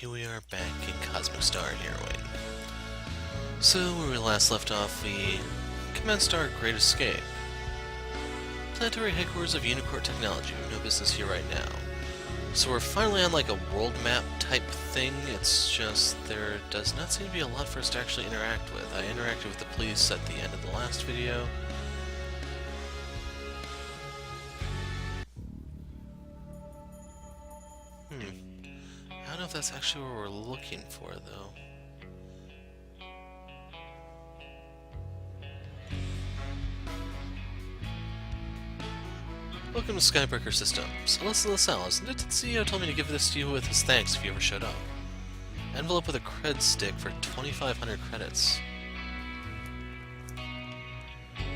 here we are back in Cosmic Star Heroine. So, where we last left off, we commenced our Great Escape. Planetary headquarters of Unicorn Technology. We have no business here right now. So we're finally on like a world map type thing. It's just there does not seem to be a lot for us to actually interact with. I interacted with the police at the end of the last video. I don't know if that's actually what we're looking for, though. Welcome to Skybreaker Systems. Alyssa LaSalle, the CEO told me to give this to you with his thanks if you ever showed up. Envelope with a cred stick for 2,500 credits.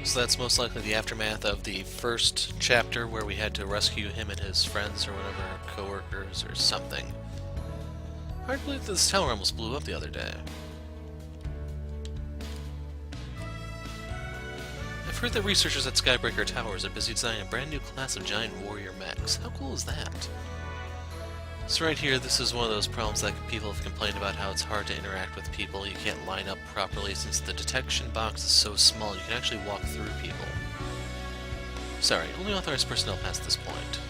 So that's most likely the aftermath of the first chapter where we had to rescue him and his friends or whatever, co-workers or something. Hard to believe that this tower almost blew up the other day. I've heard that researchers at Skybreaker Towers are busy designing a brand new class of giant warrior mechs. How cool is that? So right here, this is one of those problems that people have complained about, how it's hard to interact with people. You can't line up properly since the detection box is so small you can actually walk through people. Sorry, only authorized personnel past this point.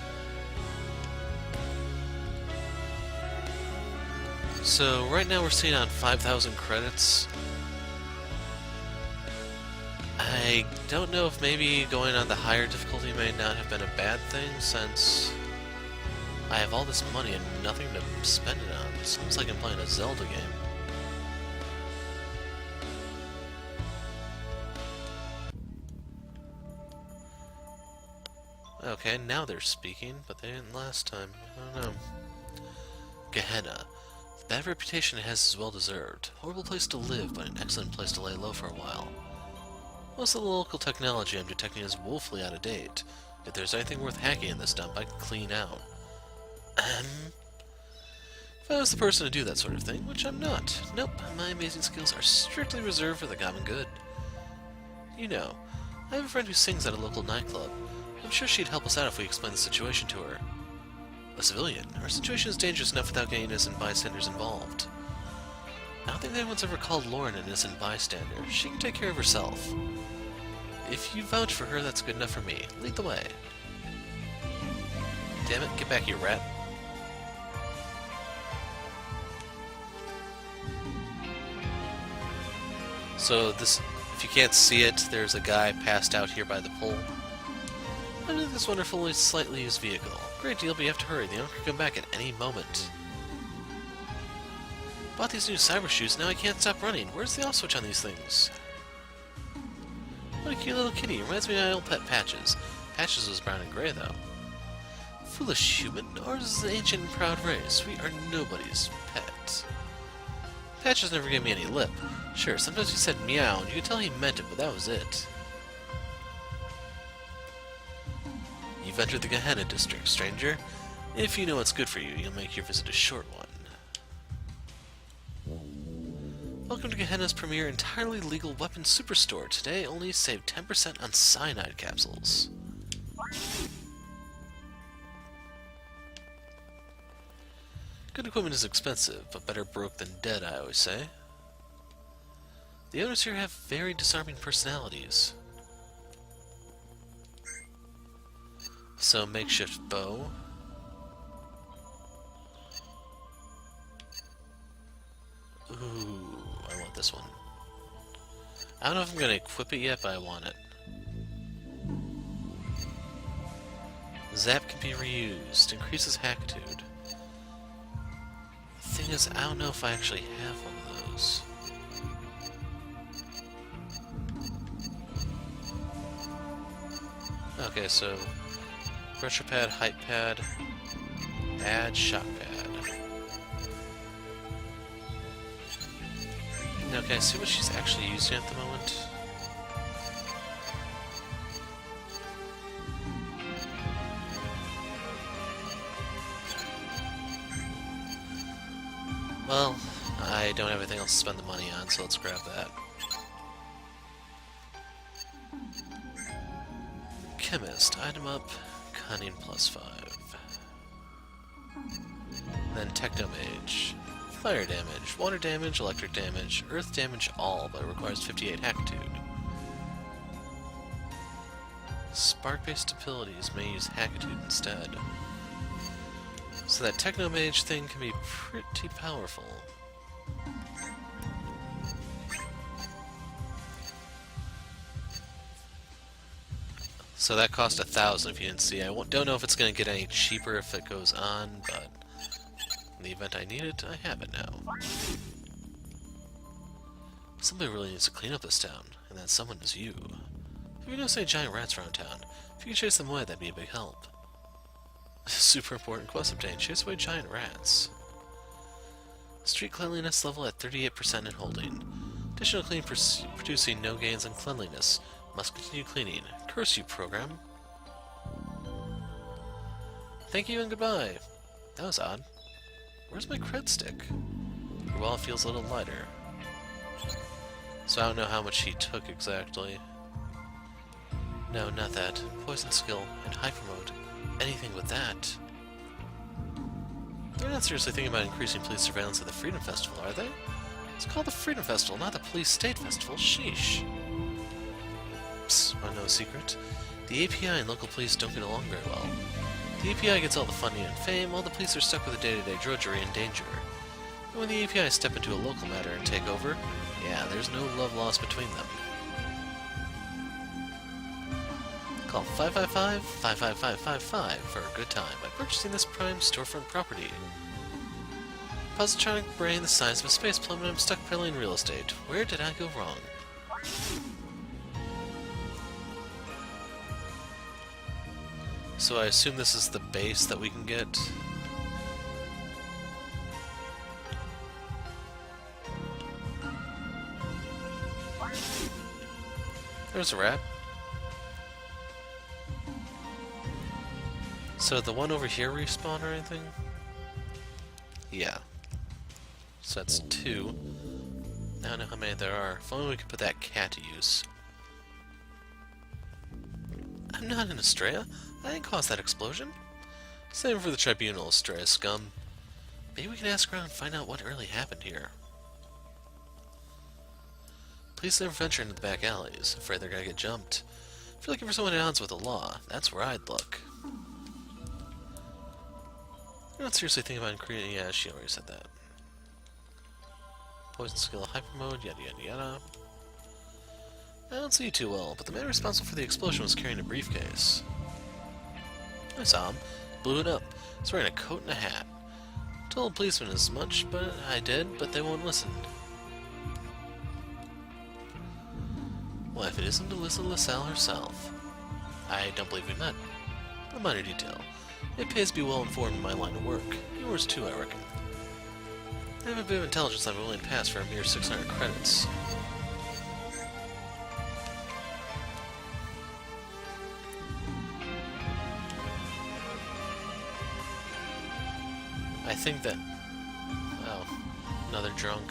So right now we're sitting on 5,000 credits. I don't know if maybe going on the higher difficulty may not have been a bad thing, since I have all this money and nothing to spend it on. It sounds like I'm playing a Zelda game. Okay, now they're speaking, but they didn't last time. I don't know. Gehenna. The bad reputation it has is well deserved. Horrible place to live, but an excellent place to lay low for a while. Most of the local technology I'm detecting is woefully out of date. If there's anything worth hacking in this dump, I can clean out. If I was the person to do that sort of thing, which I'm not. Nope, my amazing skills are strictly reserved for the common good. You know, I have a friend who sings at a local nightclub. I'm sure she'd help us out if we explained the situation to her. A civilian. Our situation is dangerous enough without getting innocent bystanders involved. I don't think anyone's ever called Lauren an innocent bystander. She can take care of herself. If you vouch for her, that's good enough for me. Lead the way. Damn it, get back here, rat. So this, if you can't see it, there's a guy passed out here by the pole. Under this wonderful, slightly used vehicle. Great deal, but you have to hurry. The owner could come back at any moment. Bought these new cyber shoes, now I can't stop running. Where's the off switch on these things? What a cute little kitty. Reminds me of my old pet Patches. Patches was brown and gray, though. Foolish human. Ours is an ancient and proud race. We are nobody's pet. Patches never gave me any lip. Sure, sometimes he said meow, and you could tell he meant it, but that was it. You've entered the Gehenna district, stranger. If you know what's good for you, you'll make your visit a short one. Welcome to Gehenna's premier entirely legal weapons superstore. Today, only save 10% on cyanide capsules. Good equipment is expensive, but better broke than dead, I always say. The owners here have very disarming personalities. So, makeshift bow. Ooh, I want this one. I don't know if I'm going to equip it yet, but I want it. Zap can be reused. Increases hackitude. The thing is, I don't know if I actually have one of those. Okay, so pressure pad, height pad, add shock pad. Now, can I see what she's actually using at the moment? Well, I don't have anything else to spend the money on, so let's grab that. Chemist, item up, cunning +5. Then Technomage, Fire damage, water damage, electric damage, earth damage all, but it requires 58 Hackitude. Spark-based abilities may use Hackitude instead. So that Techno Mage thing can be pretty powerful. So that cost 1,000 if you didn't see. I don't know if it's going to get any cheaper if it goes on, but in the event I need it, I have it now. Somebody really needs to clean up this town, and that someone is you. If you notice any giant rats around town, if you can chase them away, that'd be a big help. Super important quest obtained. Chase away giant rats. Street cleanliness level at 38% and holding. Additional clean producing no gains in cleanliness. Must continue cleaning. Curse you, program. Thank you and goodbye. That was odd. Where's my cred stick? Your wallet feels a little lighter. So I don't know how much he took exactly. No, not that. Poison skill and hyper mode. Anything with that. They're not seriously thinking about increasing police surveillance at the Freedom Festival, are they? It's called the Freedom Festival, not the Police State Festival. Sheesh. Psst, wanna know a secret? The API and local police don't get along very well. The API gets all the funding and fame, while the police are stuck with the day-to-day drudgery and danger. And when the API step into a local matter and take over, yeah, there's no love lost between them. Call 555-55555 for a good time by purchasing this prime storefront property. Positronic brain the size of a space plum and I'm stuck peddling real estate. Where did I go wrong? So I assume this is the base that we can get. There's a rat. So the one over here respawn or anything? Yeah. So that's 2. Now I know how many there are. If only we could put that cat to use. I'm not in Estrella. I didn't cause that explosion. Same for the tribunal, Estrella scum. Maybe we can ask around and find out what really happened here. Police never venture into the back alleys. Afraid they're gonna get jumped. If you're looking for someone at odds with the law, that's where I'd look. You're not seriously thinking about creating. Yeah, she already said that. Poison skill, hyper mode, yada yada yada. I don't see you too well, but the man responsible for the explosion was carrying a briefcase. I saw him. Blew it up. He's wearing a coat and a hat. Told policemen as much, but I did, but they won't listen. Well, if it isn't Alyssa LaSalle herself. I don't believe we met. A minor detail. It pays to be well informed in my line of work. Yours too, I reckon. I have a bit of intelligence I'm willing to pass for a mere 600 credits. I think that... Oh, another drunk.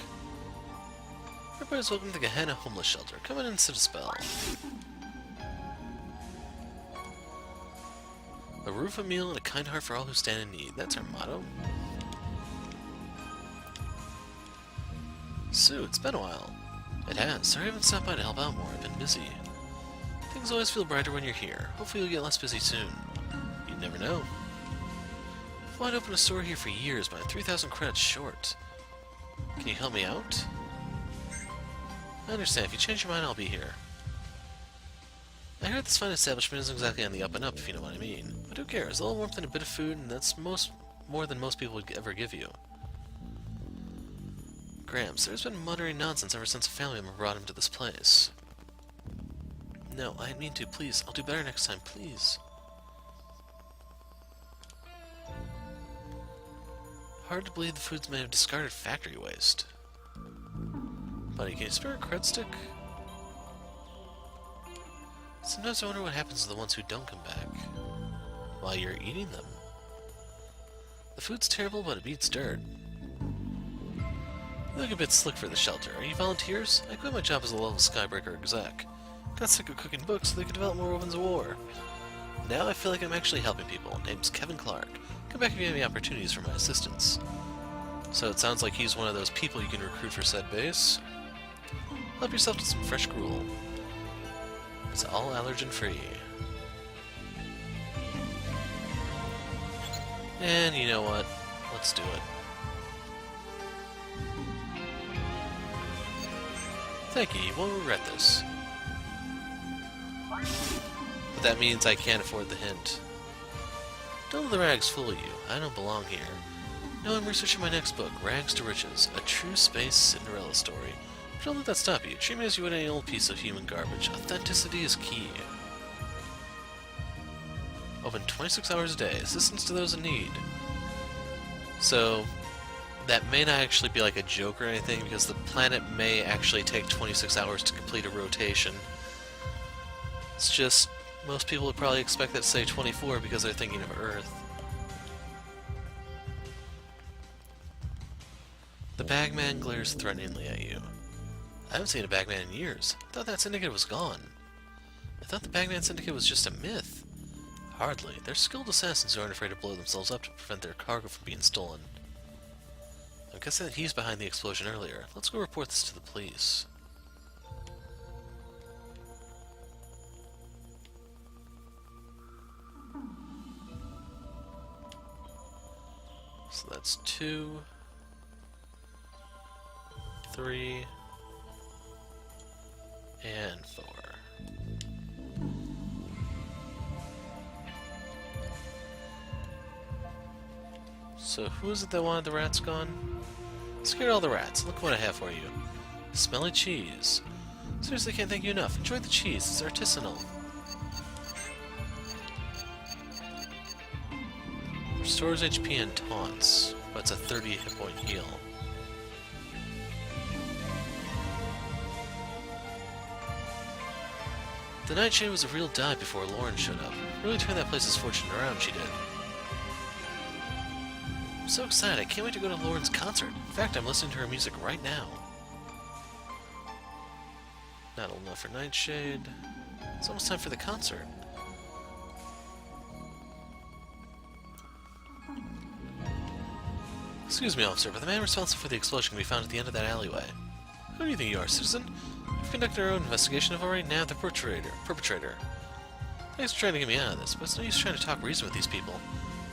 Everybody's welcome to the Gehenna Homeless Shelter. Come in and sit a spell. A roof, a meal, and a kind heart for all who stand in need. That's our motto. Sue, it's been a while. It has. Sorry I haven't stopped by to help out more. I've been busy. Things always feel brighter when you're here. Hopefully you'll get less busy soon. You never know. I've wanted to open a store here for years, but I'm 3,000 credits short. Can you help me out? I understand. If you change your mind, I'll be here. I heard this fine establishment isn't exactly on the up and up, if you know what I mean. But who cares? A little warmth and a bit of food, and that's more than most people would ever give you. Gramps, there's been muttering nonsense ever since a family member brought him to this place. No, I didn't mean to. Please, I'll do better next time, please. Hard to believe the food's made of discarded factory waste. Buddy, can you spare a cred stick? Sometimes I wonder what happens to the ones who don't come back while you're eating them. The food's terrible, but it beats dirt. You look a bit slick for the shelter. Are you volunteers? I quit my job as a level Skybreaker exec. Got sick of cooking books so they could develop more weapons of war. Now I feel like I'm actually helping people. Name's Kevin Clark. Come back if you have any opportunities for my assistance. So it sounds like he's one of those people you can recruit for said base. Help yourself to some fresh gruel. It's all allergen free. And you know what? Let's do it. Thank you, you won't regret this. But that means I can't afford the hint. Don't let the rags fool you. I don't belong here. No, I'm researching my next book, Rags to Riches, a true space Cinderella story. But don't let that stop you. Treat me as you would any old piece of human garbage. Authenticity is key. Open 26 hours a day. Assistance to those in need. So, that may not actually be like a joke or anything, because the planet may actually take 26 hours to complete a rotation. It's just, most people would probably expect that to say 24 because they're thinking of Earth. The bagman glares threateningly at you. I haven't seen a bagman in years. I thought that syndicate was gone. I thought the bagman syndicate was just a myth. Hardly. They're skilled assassins who aren't afraid to blow themselves up to prevent their cargo from being stolen. I'm guessing that he's behind the explosion earlier. Let's go report this to the police. So that's 2, 3, and 4. So who is it that wanted the rats gone? Scared all the rats. Look what I have for you. Smelly cheese. Seriously, can't thank you enough. Enjoy the cheese. It's artisanal. Restores HP and taunts, but it's a 30 hit point heal. The Nightshade was a real dive before Lauren showed up. Really turned that place's fortune around, she did. I'm so excited, I can't wait to go to Lauren's concert. In fact, I'm listening to her music right now. Not old enough for Nightshade. It's almost time for the concert. Excuse me, officer, but the man responsible for the explosion can be found at the end of that alleyway. Who do you think you are, citizen? We've conducted our own investigation of already nabbed the perpetrator. Thanks for trying to get me out of this, but it's no use trying to talk reason with these people.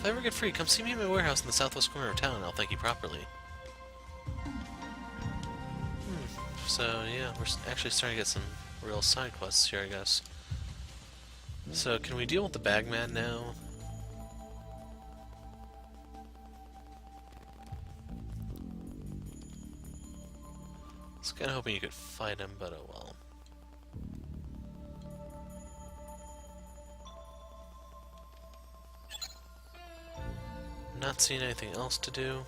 If I ever get free, come see me in my warehouse in the southwest corner of town and I'll thank you properly. So, yeah, we're actually starting to get some real side quests here, I guess. So, can we deal with the bagman now? I was kind of hoping you could fight him, but oh well. Not seeing anything else to do.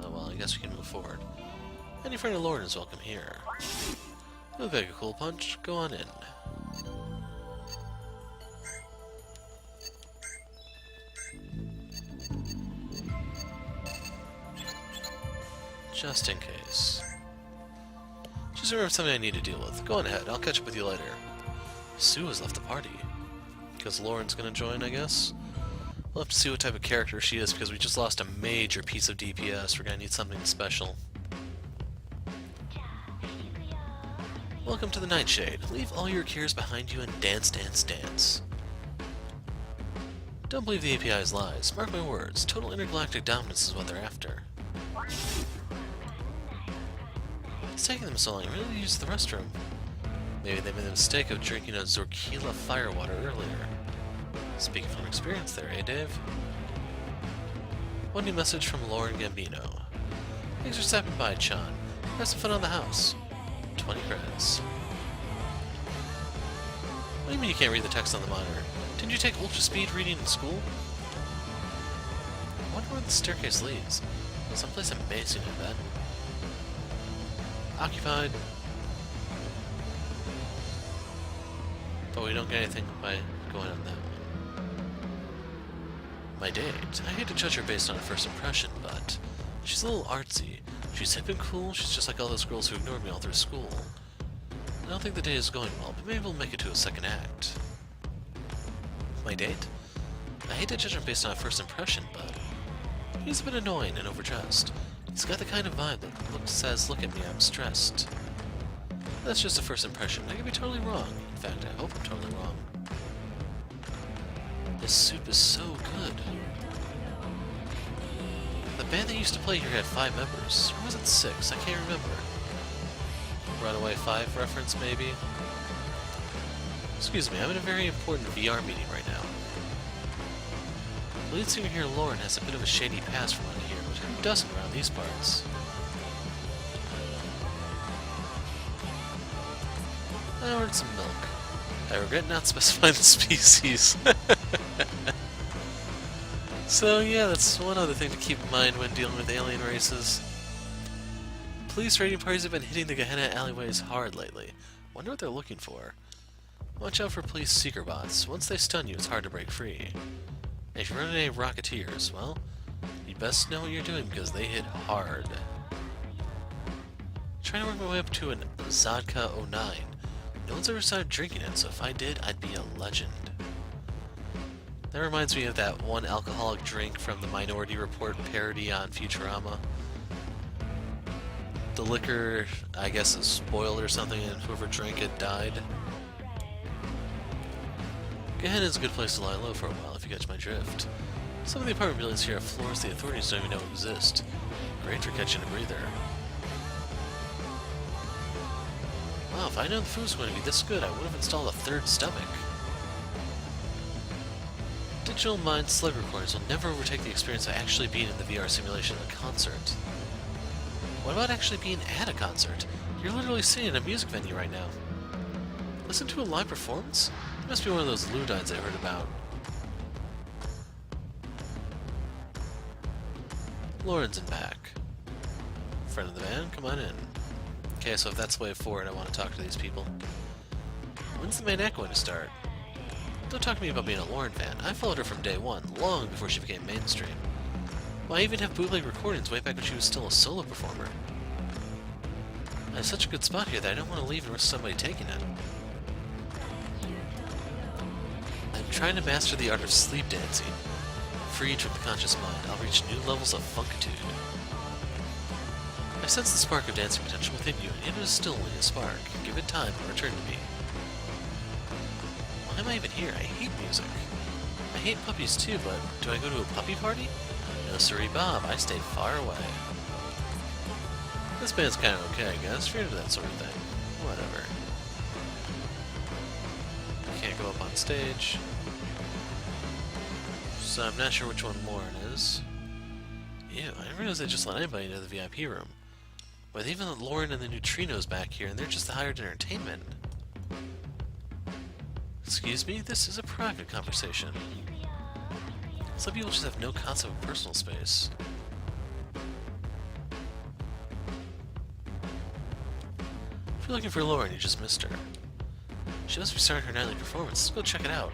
Oh well, I guess we can move forward. Any friend of Lauren is welcome here. You look like a cool punch. Go on in. Just in case. Just remember something I need to deal with. Go on ahead, I'll catch up with you later. Sue has left the party. Because Lauren's gonna join, I guess? We'll have to see what type of character she is, because we just lost a major piece of DPS. We're gonna need something special. Welcome to the Nightshade. Leave all your cares behind you and dance, dance, dance. Don't believe the API's lies. Mark my words. Total intergalactic dominance is what they're after. It's taking them so long. I really used the restroom. Maybe they made the mistake of drinking a Zorkila firewater earlier. Speaking from experience there, eh, Dave? One new message from Lauren Gambino. Thanks for stopping by, Chan. Have some fun on the house. 20 credits. What do you mean you can't read the text on the monitor? Didn't you take ultra speed reading in school? I wonder where the staircase leads. Someplace amazing, I bet. Occupied. But we don't get anything by going on that one. My date. I hate to judge her based on a first impression, but she's a little artsy. She's hip and cool, she's just like all those girls who ignored me all through school. I don't think the date is going well, but maybe we'll make it to a second act. My date? I hate to judge her based on a first impression, but He's a bit annoying and overdressed. He's got the kind of vibe that says, look at me, I'm stressed. That's just a first impression. I could be totally wrong. In fact, I hope I'm totally wrong. This soup is so good. The band that used to play here had 5 members. Or was it 6? I can't remember. Runaway 5 reference, maybe? Excuse me, I'm in a very important VR meeting right now. The lead singer here, Lauren, has a bit of a shady past from what I hear, but who doesn't around these parts? I ordered some milk. I regret not specifying the species. So yeah, that's one other thing to keep in mind when dealing with alien races. Police raiding parties have been hitting the Gehenna alleyways hard lately. Wonder what they're looking for. Watch out for police seeker bots. Once they stun you, it's hard to break free. And if you run into any rocketeers, well, you best know what you're doing because they hit hard. Trying to work my way up to an Zodka 09. No one's ever started drinking it, so if I did, I'd be a legend. That reminds me of that one alcoholic drink from the Minority Report parody on Futurama. The liquor, I guess, is spoiled or something, and whoever drank it died. Gehenna is a good place to lie low for a while, if you catch my drift. Some of the apartment buildings here have floors the authorities don't even know exist. Great for catching a breather. Wow, if I known the food was going to be this good, I would have installed a 3rd stomach. Digital Mind slug recordings will never overtake the experience of actually being in the VR simulation of a concert. What about actually being at a concert? You're literally sitting in a music venue right now. Listen to a live performance? It must be one of those Ludines I heard about. Lauren's in back. Friend of the band, come on in. Okay, so if that's the way forward, I want to talk to these people. When's the main act going to start? Don't talk to me about being a Lauren fan. I followed her from day one, long before she became mainstream. Well, I even have bootleg recordings way back when she was still a solo performer. I have such a good spot here that I don't want to leave and risk somebody taking it. I'm trying to master the art of sleep dancing. Freed from the conscious mind, I'll reach new levels of funkitude. I sense the spark of dancing potential within you, and it is still only a spark. Give it time and return to me. Why am I even here? I hate music. I hate puppies too, but do I go to a puppy party? No siree Bob, I stay far away. This band's kinda okay, I guess, if you're into that sort of thing. Whatever. Can't go up on stage. So I'm not sure which one Lauren is. Ew, I didn't realize they just let anybody into the VIP room. With even Lauren and the neutrinos back here, and they're just the hired entertainment. Excuse me? This is a private conversation. Some people just have no concept of personal space. If you're looking for Lauren, you just missed her. She must be starting her nightly performance. Let's go check it out.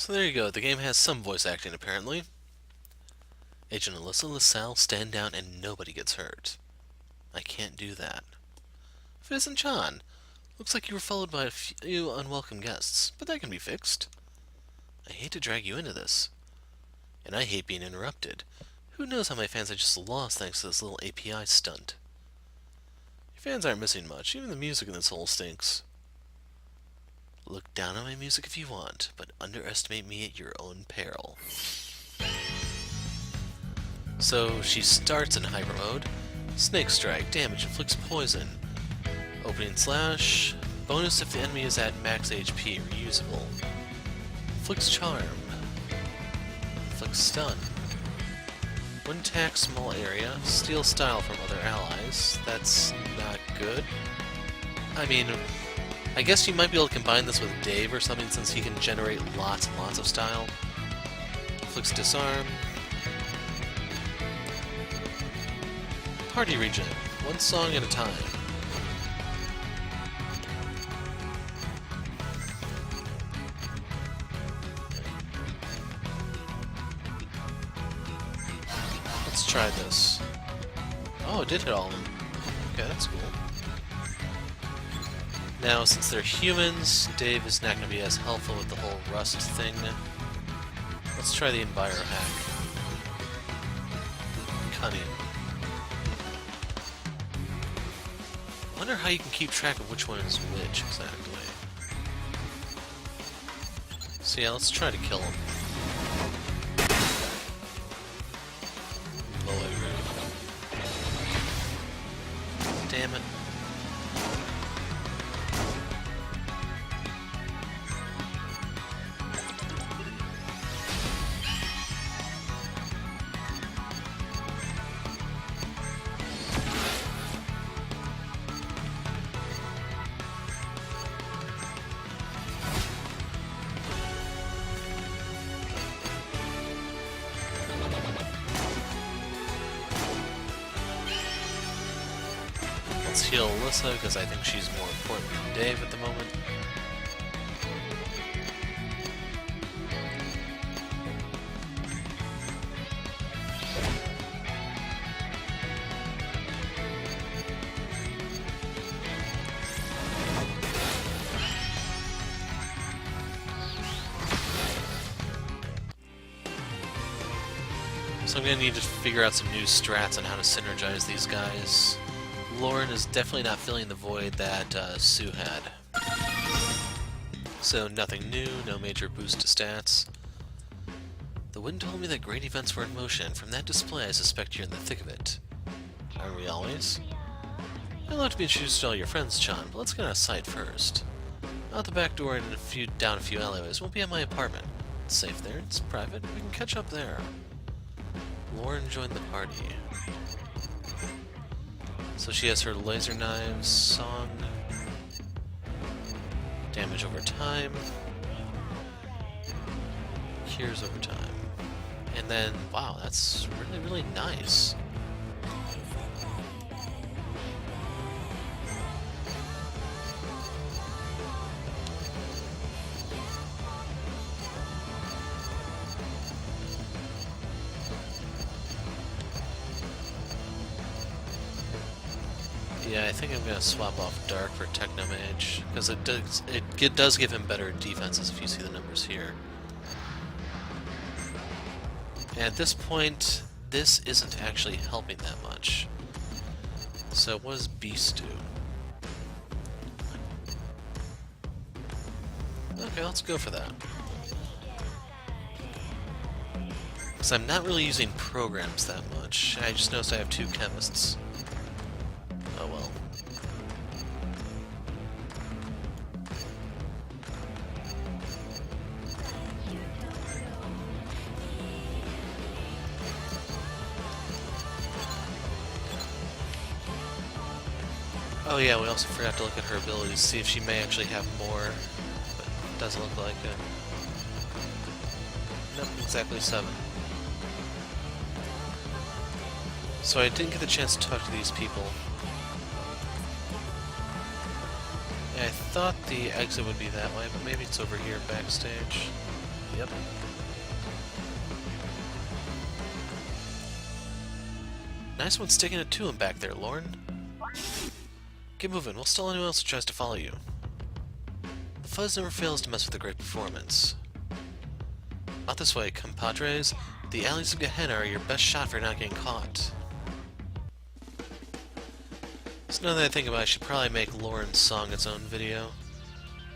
So there you go, the game has some voice acting apparently. Agent Alyssa LaSalle, stand down and nobody gets hurt. I can't do that. Fizz and John, looks like you were followed by a few unwelcome guests, but that can be fixed. I hate to drag you into this. And I hate being interrupted. Who knows how my fans I just lost thanks to this little API stunt. Your fans aren't missing much, even the music in this hole stinks. Look down on my music if you want, but underestimate me at your own peril. So she starts in hyper mode. Snake Strike, damage, inflicts poison. Opening slash, bonus if the enemy is at max HP, reusable. Inflicts charm. Inflicts stun. One attack, small area, steal style from other allies. That's not good. I mean, I guess you might be able to combine this with Dave or something since he can generate lots and lots of style. Inflicts disarm. Party regen, one song at a time. Let's try this. Oh, it did hit all of them. Okay, that's cool. Now, since they're humans, Dave is not going to be as helpful with the whole rust thing. Let's try the Enviro hack. Cunning. I wonder how you can keep track of which one is which, exactly. So yeah, let's try to kill him. Low aggro. Damn it. Let's heal Alyssa, because I think she's more important than Dave at the moment. So I'm going to need to figure out some new strats on how to synergize these guys. Lauren is definitely not filling the void that Sue had. So nothing new, no major boost to stats. The wind told me that great events were in motion. From that display, I suspect you're in the thick of it. Aren't we always? I'd love to be introduced to all your friends, John, but let's get out of sight first. Out the back door and down a few alleyways. Won't be at my apartment. It's safe there, it's private, we can catch up there. Lauren joined the party. So she has her laser knives song, damage over time, cures over time, and then, wow, that's really, really nice. Yeah, I think I'm going to swap off Dark for Techno Mage, because it does give him better defenses if you see the numbers here. And at this point, this isn't actually helping that much. So what does Beast do? Okay, let's go for that. Because I'm not really using programs that much. I just noticed I have 2 chemists. Oh well. Oh yeah, we also forgot to look at her abilities, see if she may actually have more, but it doesn't look like it. Nope, exactly 7. So I didn't get the chance to talk to these people. I thought the exit would be that way, but maybe it's over here backstage. Yep. Nice one sticking it to him back there, Lauren. Get moving, we'll stall anyone else who tries to follow you. The fuzz never fails to mess with a great performance. Out this way, compadres. The alleys of Gehenna are your best shot for not getting caught. So now that I think about it, I should probably make Lauren's song its own video.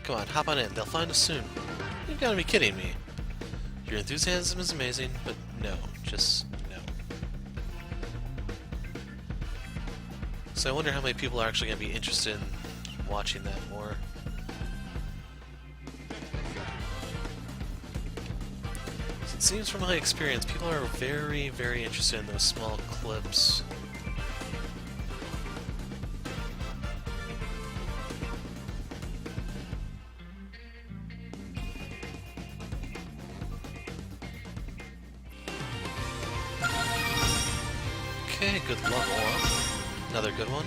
Come on, hop on in, they'll find us soon. You've gotta be kidding me. Your enthusiasm is amazing, but no, just no. So I wonder how many people are actually going to be interested in watching that more. So it seems from my experience, people are very, very interested in those small clips. Okay, good level up. Another good one.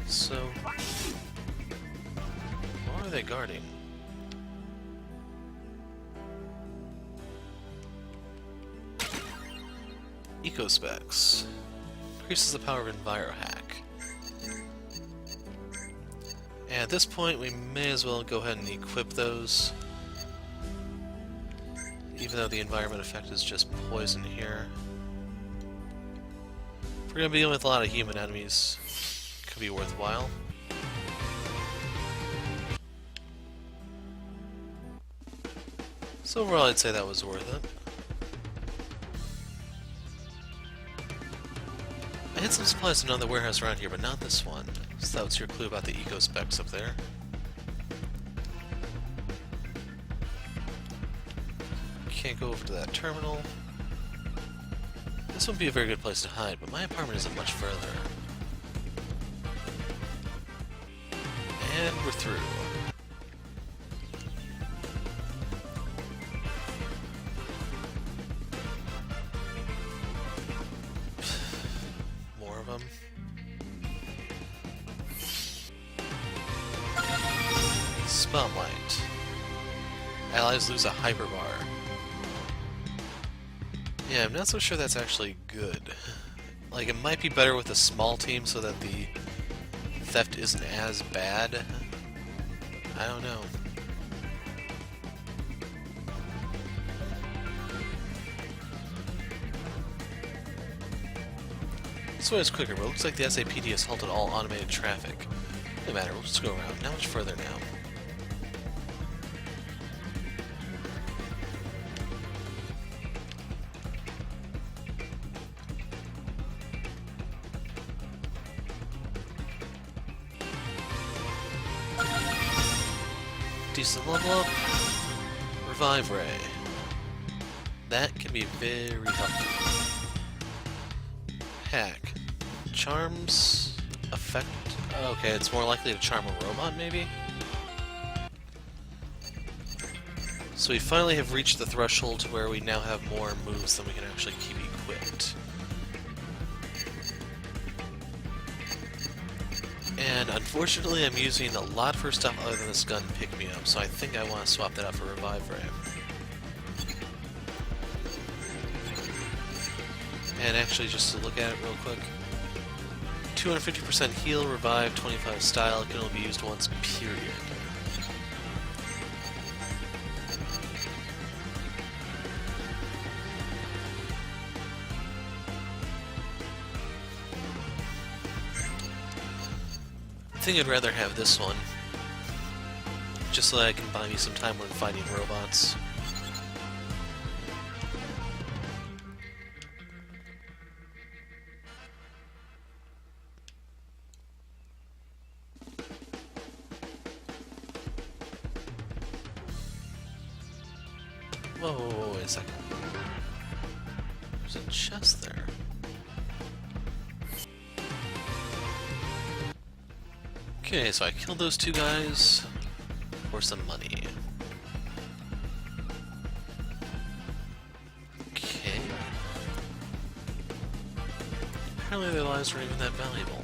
So, what are they guarding? Eco specs. Increases the power of EnviroHack. And at this point, we may as well go ahead and equip those. Even though the environment effect is just poison here. If we're going to be dealing with a lot of human enemies, it could be worthwhile. So overall, I'd say that was worth it. I hid some supplies in another warehouse around here, but not this one. So that was your clue about the eco specs up there. Can't go over to that terminal. This wouldn't be a very good place to hide, but my apartment isn't much further. And we're through. More of them. Spotlight. Allies lose a hyperbar. Yeah, I'm not so sure that's actually good. Like, it might be better with a small team so that the theft isn't as bad. I don't know. This way is quicker, but it looks like the SAPD has halted all automated traffic. No matter, we'll just go around. Not much further now. Decent level up. Revive Ray. That can be very helpful. Hack. Charms. Effect. Okay, it's more likely to charm a robot, maybe? So we finally have reached the threshold to where we now have more moves than we can actually keep equipped. And unfortunately, I'm using a lot for stuff other than this gun pick-me-up, so I think I want to swap that out for Revive Ray. And actually, just to look at it real quick, 250% heal, revive, 25 style, it can only be used once, period. I think I'd rather have this one, just so that I can buy me some time when fighting robots. Whoa, wait a second. There's a chest there. Okay, so I killed those two guys for some money. Okay. Apparently their lives weren't even that valuable.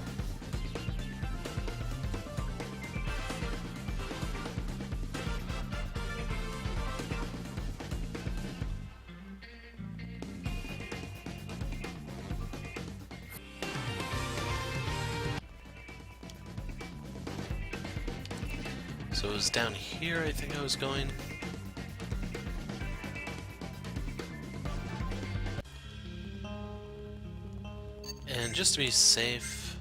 So it was down here I think I was going. And just to be safe...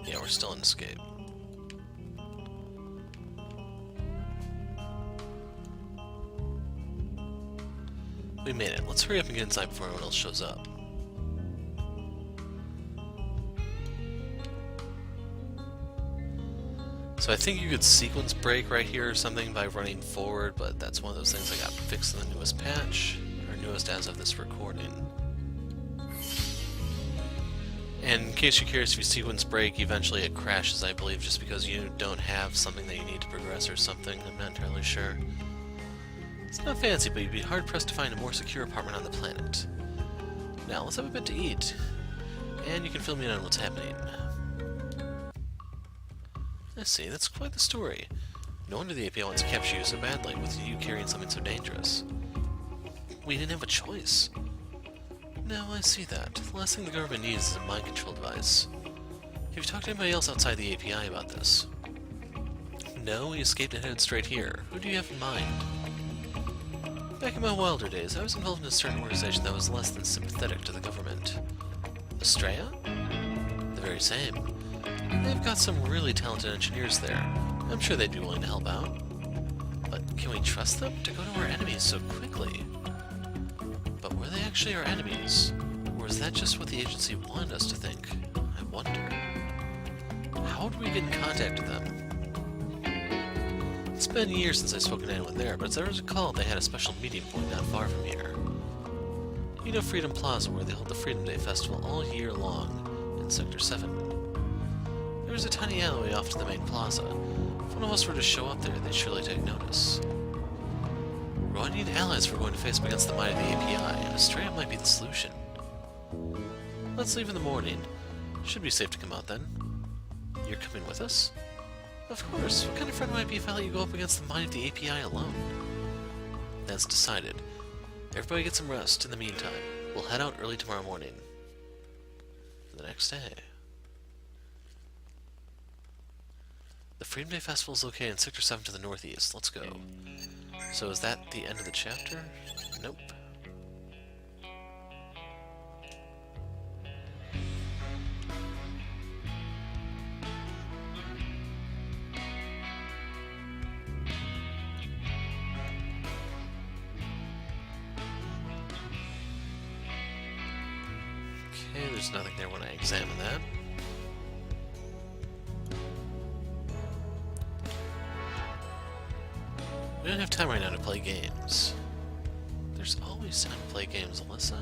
Yeah, we're still in escape. We made it. Let's hurry up and get inside before anyone else shows up. So I think you could sequence break right here or something by running forward, but that's one of those things that got fixed in the newest patch, or newest as of this recording. And in case you're curious, if you sequence break, eventually it crashes, I believe, just because you don't have something that you need to progress or something. I'm not entirely sure. It's not fancy, but you'd be hard-pressed to find a more secure apartment on the planet. Now, let's have a bit to eat. And you can fill me in on what's happening. I see, that's quite the story. No wonder the API wants to capture you so badly, with you carrying something so dangerous. We didn't have a choice. No, I see that. The last thing the government needs is a mind control device. Have you talked to anybody else outside the API about this? No, we escaped and headed straight here. Who do you have in mind? Back in my wilder days, I was involved in a certain organization that was less than sympathetic to the government. Estrella? The very same. They've got some really talented engineers there. I'm sure they'd be willing to help out. But can we trust them to go to our enemies so quickly? But were they actually our enemies? Or is that just what the agency wanted us to think? I wonder. How would we get in contact with them? It's been years since I've spoken to anyone there, but as I recall, they had a special meeting point not far from here. You know Freedom Plaza, where they hold the Freedom Day Festival all year long, in Sector 7. There's a tiny alleyway off to the main plaza. If one of us were to show up there, they'd surely take notice. We're going to need allies if we're going to face them against the might of the API, and Estrella might be the solution. Let's leave in the morning. Should be safe to come out then. You're coming with us? Of course. What kind of friend would I be if I let you go up against the might of the API alone? That's decided. Everybody get some rest. In the meantime, we'll head out early tomorrow morning. For the next day. The Freedom Day Festival is located in Sector 7 to the northeast. Let's go. So is that the end of the chapter? Nope. Okay, there's nothing there when I examine that. We don't have time right now to play games. There's always time to play games, Alyssa.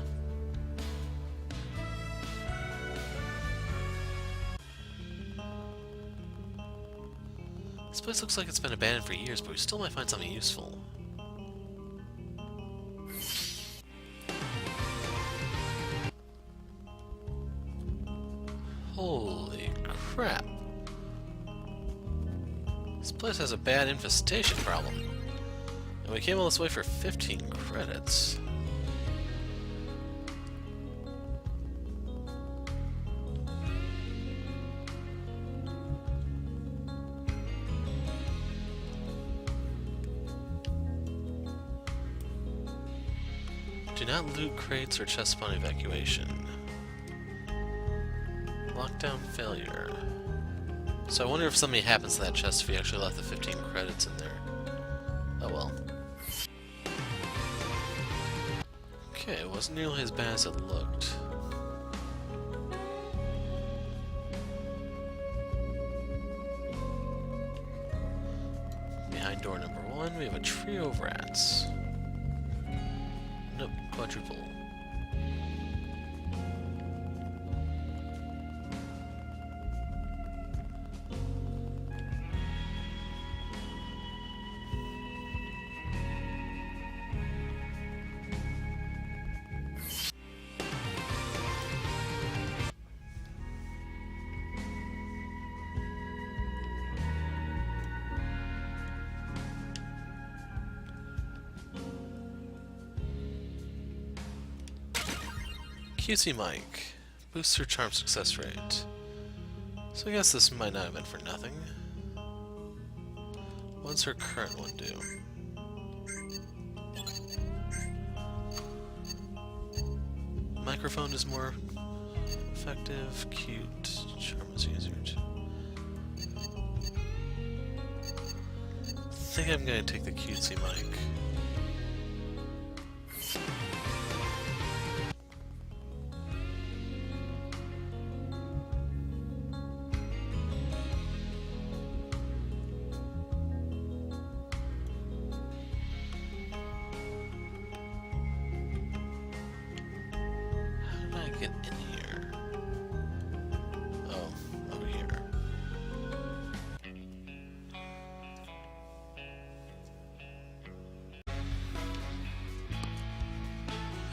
This place looks like it's been abandoned for years, but we still might find something useful. Holy crap. This place has a bad infestation problem. And we came all this way for 15 credits. Do not loot crates or chests upon evacuation. Lockdown failure. So I wonder if something happens to that chest if we actually left the 15 credits in there. Oh well. Okay, it wasn't nearly as bad as it looked. Behind door number 1, we have a trio of rats. Nope, quadruple. QC Mike. Boosts her charm success rate. So I guess this might not have been for nothing. What's her current one do? Microphone is more effective. Cute. Charm is easier to... I think I'm gonna take the cutesy mic. How did I get in here? Oh, over here.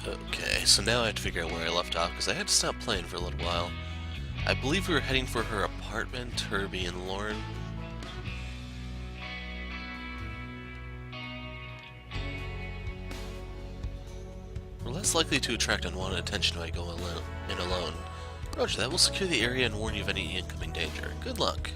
Okay, so now I have to figure out where I left off, because I had to stop playing for a little while. I believe we were heading for her apartment, Herbie and Lauren. We're less likely to attract unwanted attention if I go in alone. Roger that, we'll secure the area and warn you of any incoming danger. Good luck.